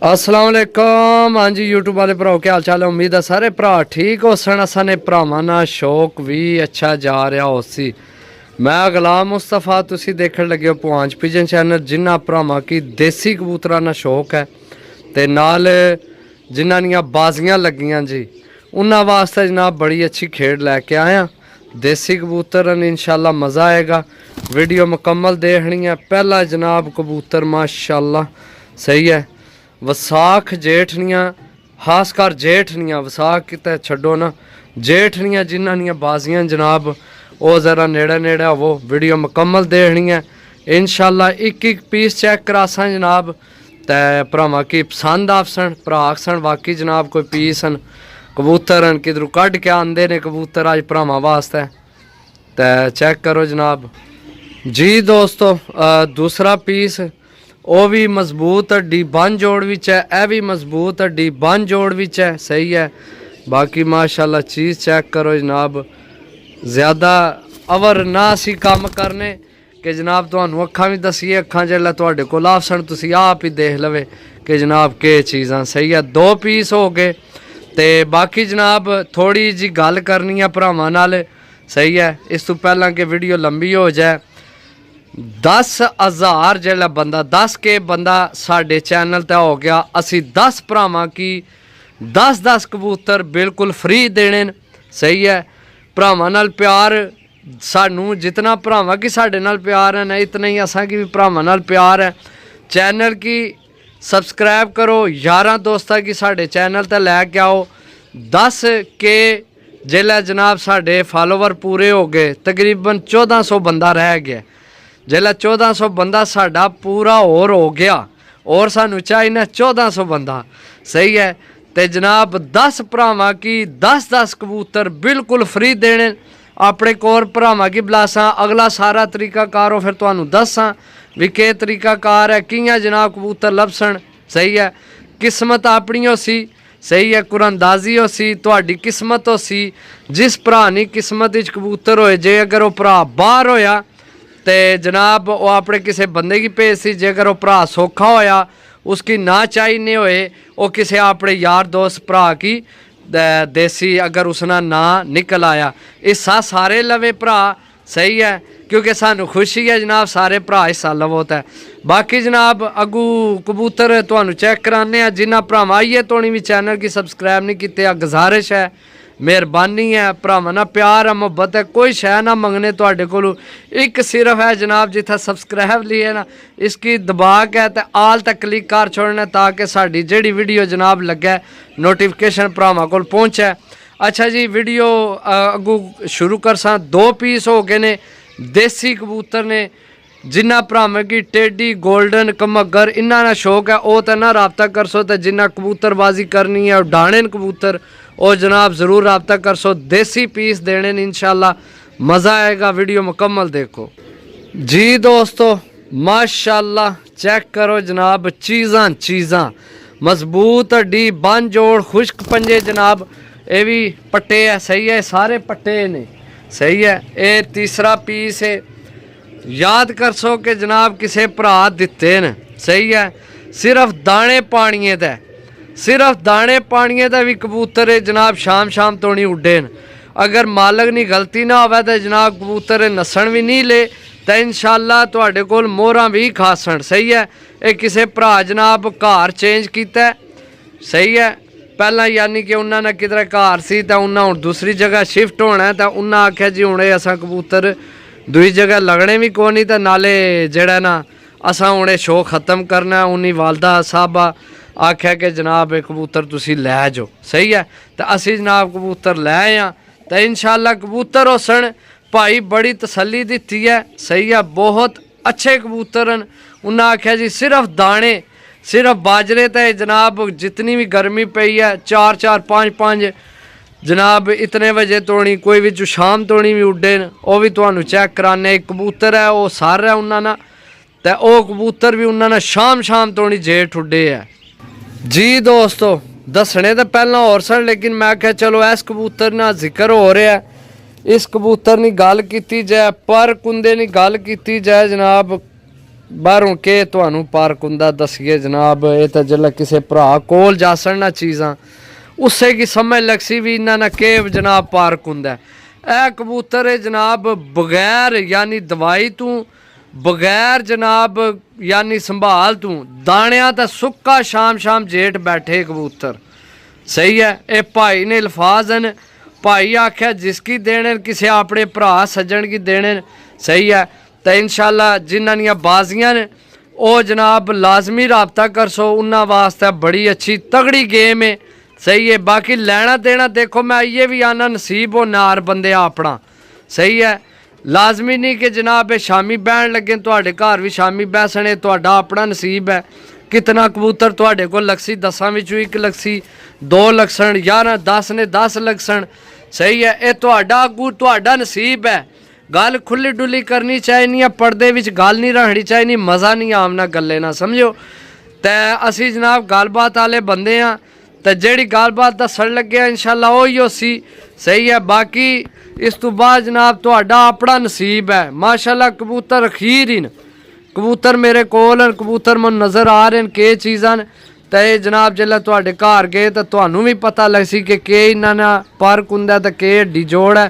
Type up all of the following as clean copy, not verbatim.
अस्सलाम वालेकुम। हाँ जी यूट्यूब वाले भराओ क्या हाल चाल है। उम्मीद है सारे भरा ठीक हो सन। असाने भरावां ना शौक भी अच्छा जा रहा हो सी। मैं गुलाम मुस्तफा तुसी देखने लगे हो पुआंच पिजन चैनल। जिन्ना भरावां की देसी कबूतरां ना शौक है ते नाल जिन्हां दियां बाजियां लगियां जी उन्हां वास्ते जनाब बड़ी अच्छी खेड लैके आया। देसी कबूतर इंशाल्लाह मज़ा आएगा। वीडियो मुकम्मल देखनी है। पहला जनाब कबूतर माशाल्लाह सही है। वसाख जेठनियाँ खासकर जेठनियाँ वसाख किते छड्डो ना जेठनियाँ जिन्हां दियां बाजियां जनाब वो ज़रा नेड़े नेड़े वो वीडियो मुकम्मल देखनी है। इंशाल्लाह एक एक पीस चेक करासा जनाब ते भरावां की पसंद आसन भरा आखसन वाकई जनाब कोई पीस न कबूतर न किधरों कढ़ के आंदे ने कबूतर अज भरावां वास्ते ते चेक करो जनाब जी दोस्तों। दूसरा पीस वो भी मजबूत हड्डी बन जोड़ विच है। यह भी मजबूत हड्डी बन जोड़ विच है सही है। बाकी माशाल्लाह चीज़ चेक करो जनाब। ज़्यादा अवर ना असी काम करने कि जनाब तुहानू अखां भी दसीए अखां जिसलै तुहाडे कोल आसन तुसी आप ही देख लवे कि जनाब के चीज़ां सही है। दो पीस हो गए ते बाकी जनाब थोड़ी जी गल करनी है भरावां नाल सही है। इस तो पहला कि वीडियो लंबी हो जाए 10,000 जिहड़ा बंदा 10 के बंदा साडे चैनल ते हो गया। असी 10 भरावां की 10 कबूतर बिल्कुल फ्री देने सही है। भरावां नाल प्यार सानू जितना भरावां की साडे नाल प्यार है ना इतना ही असां की भी भरावां नाल प्यार है। चैनल की सब्सक्राइब करो यारां दोस्तां की साडे चैनल ते लैके आओ। 10 के जिहड़ा जनाब साडे फॉलोवर पूरे हो गए तकरीबन 1400 बंदा रह गया। जिसलै 1400 बंदा साडा पूरा और हो गया और सानू चाहिए 1400 बंदा सही है। तो जनाब 10 भरावां की 10 कबूतर बिल्कुल फ्री देने अपने कोर भरावां की बुलासा। अगला सारा तरीकाकार फिर तुहानू दसां भी के तरीकाकार है कियां जनाब कबूतर लभसन सही है। किस्मत अपनी हो सी सही है। कुरानदाजी हो सी तुहाडी किस्मत हो सी। जिस भरा नी किस्मत विच कबूतर होए जे अगर वह भरा बाहर होया तो जनाब वो अपने किसी बंदे की भेज सी। जेकर वो भरा सौखा होया उसकी ना चाहिए होए वो किसी अपने यार दोस्त भरा की देसी अगर उसना ना निकल आया हिस्सा सारे लवे भरा सही है। क्योंकि सानू खुशी है जनाब सारे भरा हिस्सा लवोता है। बाकी जनाब अगू कबूतर तुहानू चेक कराने जिन्हें भरावां आइए तो भी चैनल की सब्सक्राइब नहीं किते गुजारिश है मेहरबानी है। भरावां ना प्यार है मुहब्बत है कोई शह ना मंगने तुहाडे कोलों एक सिर्फ है जनाब जिथे सब्सक्राइब लिए ना इसकी दबा के ते आल तक क्लिक कर छोड़ना ताकि साडी जेड़ी वीडियो जनाब लगे नोटिफिकेशन भरावां कोल पहुँचे। अच्छा जी वीडियो अगू शुरू कर सा। 2 पीस हो गए ने देसी कबूतर ने जिन्ना भरावां की टेडी गोल्डन कमगर इन्ना ना शौक है वो तो ना रबता कर सो। तो जिन्ना कबूतरबाजी करनी है उड़ाने कबूतर और जनाब ज़रूर रबता कर सो। देसी पीस देने इंशाल्लाह मज़ा आएगा। वीडियो मुकम्मल देखो जी दोस्तों। माशाल्लाह चेक करो जनाब चीज़ां मजबूत हड्डी बन जोड़ खुश्क पंजे जनाब। ये भी पट्टे है सही है सारे पट्टे ने सही है। ये तीसरा पीस है। याद कर सो कि जनाब किसे भरा दिते न सही है। सिर्फ दाने पानिए दे सिर्फ दाने पानिए दा भी कबूतर है जनाब शाम तो नहीं उड्डे न। अगर मालक नी गलती ना होवे तो जनाब कबूतर नसन भी नहीं ले तो इंशाल्लाह तुहाडे कोल मोहरां भी खासन सही है। ये किसे भरा जनाब घर चेंज किया सही है। पहला यानी कि उन्होंने किधर घर सी तो उन्हें हुण दूसरी जगह शिफ्ट होना है तो उन्हें आख्या जी हुणे असां कबूतर दूई जगह लगने भी कोई नहीं तो नाले जड़ा ना असा हुणे शो ख़त्म करना। उन्हीं वालदा साहबा आख्या कि जनाब एक कबूतर तुसी लै जाओ सही है। तो असी जनाब कबूतर लै आए तो इंशाल्लाह कबूतर होसन भाई बड़ी तसल्ली दी है सही है। बहुत अच्छे कबूतर न। उन्हें आख्या जी सिर्फ दाने सिर्फ बाजरे तो जनाब जितनी भी गर्मी पई है 4 5 जनाब इतने बजे तोड़ी कोई भी शाम तोड़ी भी उड्डे न वो भी तुहानू चेक कराने। एक कबूतर है वो सार है उन्होंने तो वह कबूतर भी उन्होंने शाम तोड़ी जेठ उड्डे है जी दोस्तों। दसने तो पहला और सन लेकिन मैं क्या चलो इस कबूतर ना जिक्र हो रहा है इस कबूतर की गल की जाए पर कुंदे की गल की जाए जनाब ਬਾਹਰੋਂ ਕੇ ਤੁਹਾਨੂੰ ਪਾਰਕ ਹੁੰਦਾ ਦਸੀਏ ਜਨਾਬ ਇਹ ਤਾਂ ਜਿੱਲਾ ਕਿਸੇ ਭਰਾ ਕੋਲ ਜਾਸਣ ਨਾ ਚੀਜ਼ਾਂ ਉਸੇ ਕੀ ਸਮਝ ਲੱਗਸੀ ਵੀ ਇਹਨਾਂ ਨਾ ਕੇ ਜਨਾਬ ਪਾਰਕ ਹੁੰਦਾ ਇਹ ਕਬੂਤਰ ਹੈ ਜਨਾਬ ਬਗੈਰ यानी दवाई तू बगैर जनाब यानी संभाल तू दाणिया तो सुक्का शाम शाम जेठ बैठे कबूतर सही है। ये भाई ने अल्फाज हैं भाई आख्या जिसकी देने किसी अपने भरा सज्जन की देने सही है। तो इंशाल्लाह जिन्होंने बाजियां ने वो जनाब लाजमी रबता कर सो उन्होंने वास्ते बड़ी अच्छी तगड़ी गेम है सही है। बाकी लेना देना देखो मैं ये भी आना नसीब हो नार बंदे अपना सही है। लाजमी नहीं कि जनाब शामी बहन लगे थोड़े घर भी शामी बैसने थोड़ा अपना नसीब है। कितना कबूतर थोड़े को लक्सी 10 विचों 1 लक्सी 2 लक्सन 11 10 ने 10 लक्सन सही है। ये थोड़ा अगू थोड़ा नसीब है। गल खुली डुली करनी चाहिए पर्दे विच गल नहीं रखनी चाहिए मज़ा नहीं आमना गले ना समझो। तो असी जनाब गलबात वाले बंदे हाँ तो जी गलबात दसन लगे इंशाल्लाह वही उसी सही है। बाकी इस तो बाद जनाब थोड़ा अपना नसीब है माशाल्लाह। कबूतर अखीर ही कबूतर मेरे कोल कबूतर मैं नज़र आ रहे हैं के चीज़ां तो ये जनाब जिल्लै तुहाडे घर गए तो तुहानू भी पता लग सी कि इन्हां पार्क हुंदा तो के हड्डी जोड़ है।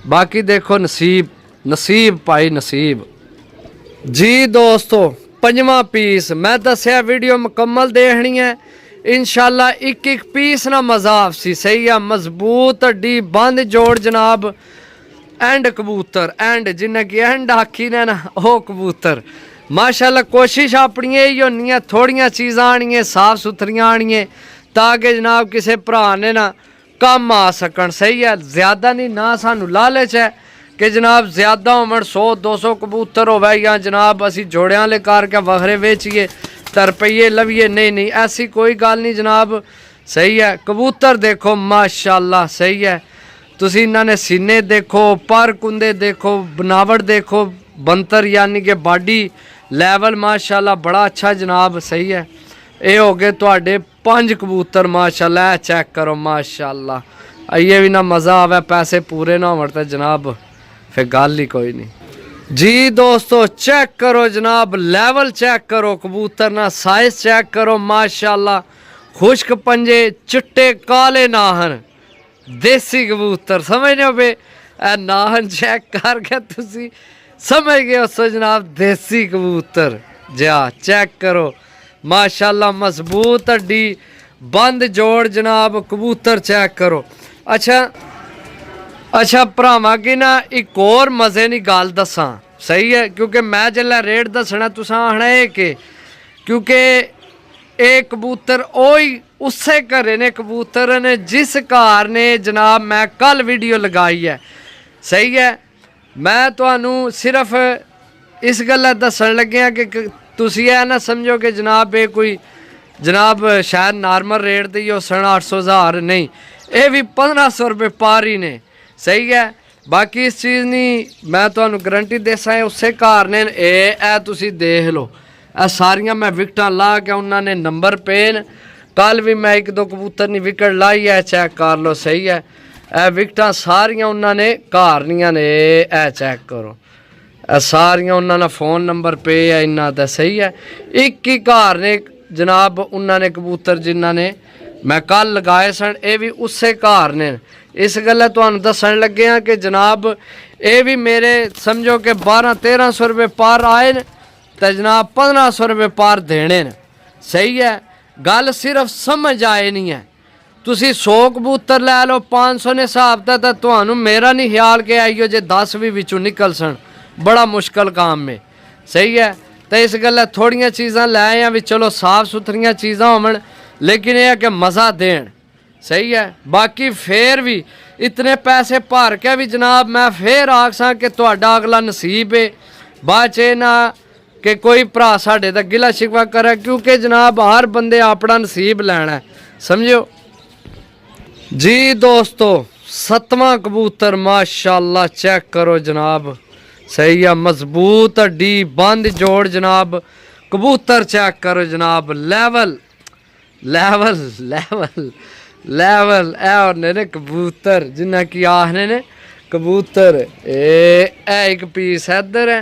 बाकी देखो नसीब नसीब भाई नसीब जी। दोस्तों 5वां पीस मैं दस्या वीडियो मुकम्मल देखनी है इंशाल्लाह। एक एक पीस ना मज़ा आपसी सही है। मजबूत हड्डी बंद जोड़ जनाब एंड कबूतर एंड जिन्हें कि एंड आखी ने ना वो कबूतर माशाल्लाह। कोशिश अपनी यही होनी है थोड़ियां चीज़ां आनियां साफ सुथरियां आनियां ताकि जनाब किसी भरा ने ना कम आ सकन सही है। ज़्यादा नहीं ना सानू लालच है कि जनाब ज़्यादा होवन 100-200 कबूतर होवे या जनाब असी जोड़ियां ले करके वखरे वेचिए तो रुपये लविए नहीं नहीं ऐसी कोई गल नहीं जनाब सही है। कबूतर देखो माशाल्लाह सही है। तुसी इन्होंने सीने देखो पर कुंदे देखो बनावट देखो बंतर यानी कि बॉडी लैवल माशाल्लाह बड़ा अच्छा जनाब सही है। ये हो गए तुहाडे 5 कबूतर माशाल्लाह चेक करो माशाल्लाह। ये भी ना मज़ा आवे पैसे पूरे ना होवन तो जनाब फिर गल ही कोई नहीं जी। दोस्तों चेक करो जनाब लेवल चेक करो कबूतर ना साइज चेक करो माशाल्लाह। खुश्क पंजे चिट्टे काले नाहन देसी कबूतर समझने हो बे नाहन चेक करके तुसी समझ गए हो जनाब देसी कबूतर जा चेक करो माशाल्लाह। मजबूत हड्डी बंद जोड़ जनाब कबूतर चेक करो। अच्छा भरावां की ना एक और मज़े की गल दसा सही है क्योंकि मैं जिल्लै रेट दसना तुसां आखना है कि क्योंकि ये कबूतर ओही उसे घरे ने कबूतर ने जिस घर ने जनाब मैं कल वीडियो लगाई है सही है। मैं तुहानू सिर्फ इस गल्ला दसन लग्या कि तुसी ऐ ना समझो कि जनाब ये कोई जनाब शायद नॉर्मल रेट दी हो 800,000 नहीं ये भी 1500 रुपये पारी ने सही है। बाकी इस चीज़ नहीं मैं तुहानू गारंटी देसा उसे घर ने ए तुसी देख लो ए सारियां मैं विकटां ला के उन्होंने नंबर पे न कल भी मैं 1-2 कबूतर नहीं विकट लाई है चेक कर लो सही है। ए विकटां सारियां उन्होंने घर नियां ने ए चेक करो ए सारियां उन्होंने फ़ोन नंबर पे है इन्ना दा सही है। एक ही घर ने जनाब उन्होंने कबूतर जिन्होंने मैं कल लगाए सन ये भी उसे घर ने इस गल्ला तुहानू दसन लगे हैं कि जनाब ये भी मेरे समझो कि 1200-1300 रुपये पार आए न तो जनाब 1500 रुपये पार देने न सही है। गल सिर्फ समझ आए नहीं है तुसी 100 कबूतर लै लो 500 ने हिसाब तो तुहानू मेरा नहीं ख्याल कि आइयो जे 10 भी विचों निकल सन बड़ा मुश्किल काम में सही है। तो इस गल्ला थोड़ियां चीज़ां लै आए भी चलो साफ सुथरियां चीज़ां होवन लेकिन यह है कि मज़ा देन सही है। बाकी फिर भी इतने पैसे भर के भी जनाब मैं फिर आखसा कि तुहाडा अगला नसीब है बाद च ना कि कोई भरा साढ़े दा गिला शिकवा करे क्योंकि जनाब हर बंदे अपना नसीब लैना है समझो जी। दोस्तों 7वां कबूतर माशाल्लाह चेक करो जनाब सही है। मजबूत हड्डी बंद जोड़ जनाब कबूतर चेक करो जनाब level level level level A ने कबूतर जिन्ना कि आखने ने कबूतर एक पीस इधर है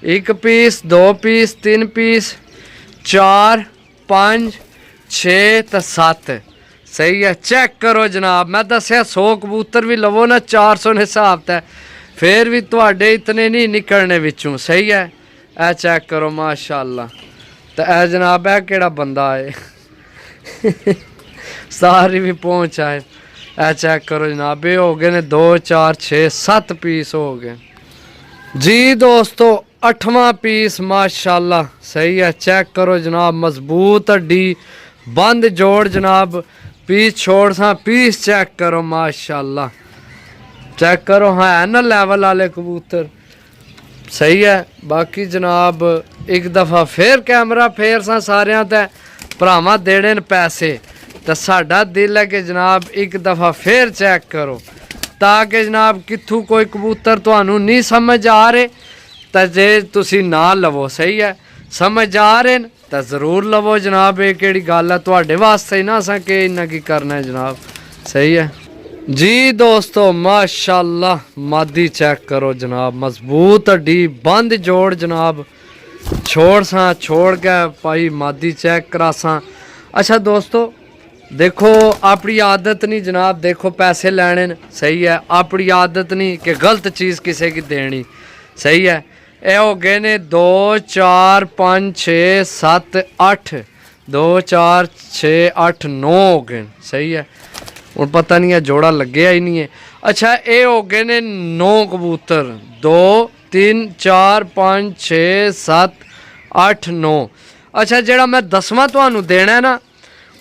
1 पीस 2 पीस 3 पीस 4 5 6 ते 7 सही है। चेक करो जनाब, मैं दसिया 100 कबूतर भी लवो ना 400 ने हिसाब तै फिर भी तुहाडे इतने नहीं निकलने विचों। सही है। ए चेक करो माशाअल्लाह। तो ए जनाब है केड़ा बंदा है सारी भी पहुँच आए। ए चेक करो जनाब, ये हो गए ने 2 4 6 7 पीस हो गए जी दोस्तों। 8वां पीस माशाल्लाह। सही है। चेक करो जनाब, मजबूत हड्डी बंद जोड़ जनाब। पीस छोड़ सा पीस चेक करो माशाल्लाह। चेक करो हाँ है ना लेवल वाले कबूतर। सही है। बाकी जनाब एक दफ़ा फिर कैमरा फेर सा सारियां ते भरावां देने न पैसे तो साडा दिल है कि जनाब एक दफ़ा फिर चेक करो ताकि जनाब कित्थों कोई कबूतर तुहानू नहीं समझ आ रहे तो जे तुसी ना लवो। सही है। समझ आ रहे न तो जरूर लवो जनाब। ये केड़ी गल है तुहाडे वास्ते ना असां के इन्ना की करना है जनाब। सही है जी दोस्तों माशाल्लाह। मादी चेक करो जनाब, मजबूत हड्डी बंद जोड़ जनाब। छोड़ सा छोड़ के भाई मादी चेक करा सा। अच्छा दोस्तों देखो अपनी आदत नहीं जनाब, देखो पैसे लेने न। सही है। अपनी आदत नहीं कि गलत चीज़ किसी की देनी। सही है। ये हो गए ने 2 4 5 6 7 8 2 4 6 8 9 हो गए। सही है। हूँ पता नहीं है जोड़ा लगे ही नहीं है। अच्छा ये हो गए ने 9 कबूतर 2 3 4 5 6 7 8 9। अच्छा जेड़ा मैं 10वां तुहानू देना है ना,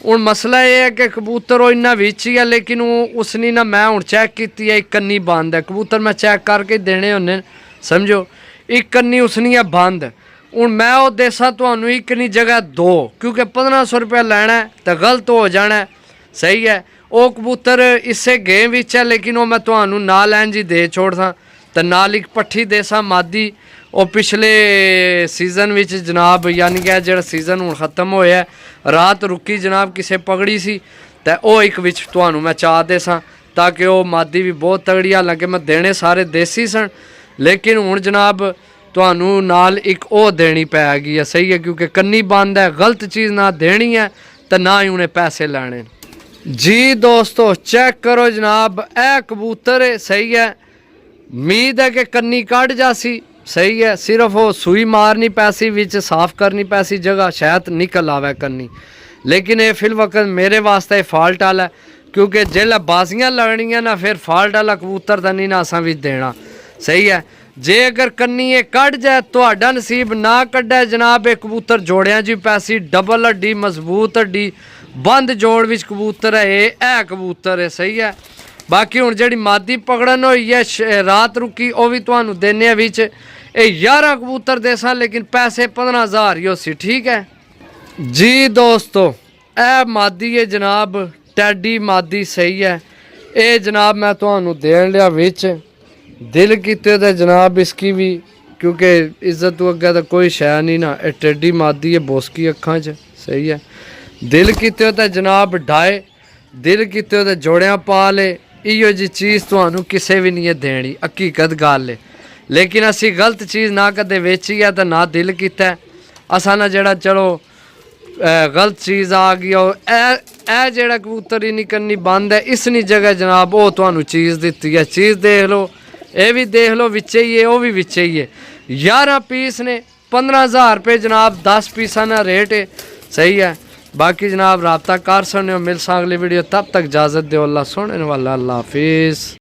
हूँ मसला यह है कि कबूतर वो इन्ना विच ही है लेकिन उसनी ना मैं हूँ चेक की है एक कन्नी बंद है। कबूतर मैं चेक करके देने होने समझो, एक कन्नी उसनी है बंद। हूँ मैं वो देसा तुहानू एक नहीं जगह 2 क्योंकि 1500 रुपया लेना है तो गलत हो जाना है। सही है। वो कबूतर इससे गेम विच है लेकिन वो मैं तुहानू नाल इंज ही दे छोड़सा तो नाल एक पट्ठी देसा मादी। वो पिछले सीजन विच जनाब यानी कि जो सीजन हूँ खत्म होया रात रुकी जनाब किसे पकड़ी सी तो वो एक विच तुहानू मैं चा दे सा ताकि वो मादी भी बहुत तगड़ी। हालांकि मैं देने सारे देसी सन लेकिन हूँ जनाब तुहानू नाल एक ओ देनी पैगी है। सही है। क्योंकि कन्नी बंद है, गलत चीज़ ना देनी है तो ना ही उन्हें पैसे लेने जी दोस्तों। चेक करो जनाब ए कबूतर है। सही है। उम्मीद है कि कन्नी कट जासी। सही है। सिर्फ वो सूई मारनी पैसी विच साफ करनी पैसी जगह शायद निकल आवे कन्नी, लेकिन ये फिल वक्त मेरे वास्ते फॉल्ट वाला है क्योंकि जेल्लै बाजियां लगनियां ना फिर फॉल्ट वाला कबूतर तो नहीं ना असां भी देना। सही है। जे अगर कन्नी ये कट जाए तो नसीब ना कटे जनाब ये कबूतर जोड़िया जी पैसी डबल हड्डी मजबूत हड्डी बंद जोड़ विच कबूतर है ये कबूतर है। सही है। बाकी हूँ जी मादी पकड़न हुई है रात रुकी वो भी तुहानू देने विच 11 कबूतर देसा लेकिन पैसे 15,000 ही होसी। ठीक है जी दोस्तों। ए मादी है जनाब टैडी मादी। सही है। ये जनाब मैं तुहानू देन लिया विच दिल किते तो जनाब इसकी भी क्योंकि इज्जत तो अगे तो कोई शै नहीं ना। ये टेडी मादी है बोसकी अखां च। सही है। दिल किते तो जनाब ढाए दिल किते तो जोड़ियां पा ले इो जी चीज़ तुहानू किसे भी नहीं है देनी हकीकत गल है। लेकिन असी गलत चीज़ ना कदे वेची है तो ना दिल किता असा ना जड़ा चलो गलत चीज़ आ गई ए जेड़ा कबूतर ही नहीं करनी बंद है इसनी जगह जनाब वो तुहानू चीज़ दिती है। चीज़ देख लो ये भी देख लो विचे ही है वो भी विचे ही है। 11 पीस ने 15,000 रुपये जनाब 10 पीसा ना रेट है। सही है। बाकी जनाब रब्ता कर सकते हो। मिल सा अगली वीडियो तब तक इजाज़त दो। अल्लाह सुनने वाला। अल्लाह हाफिज़।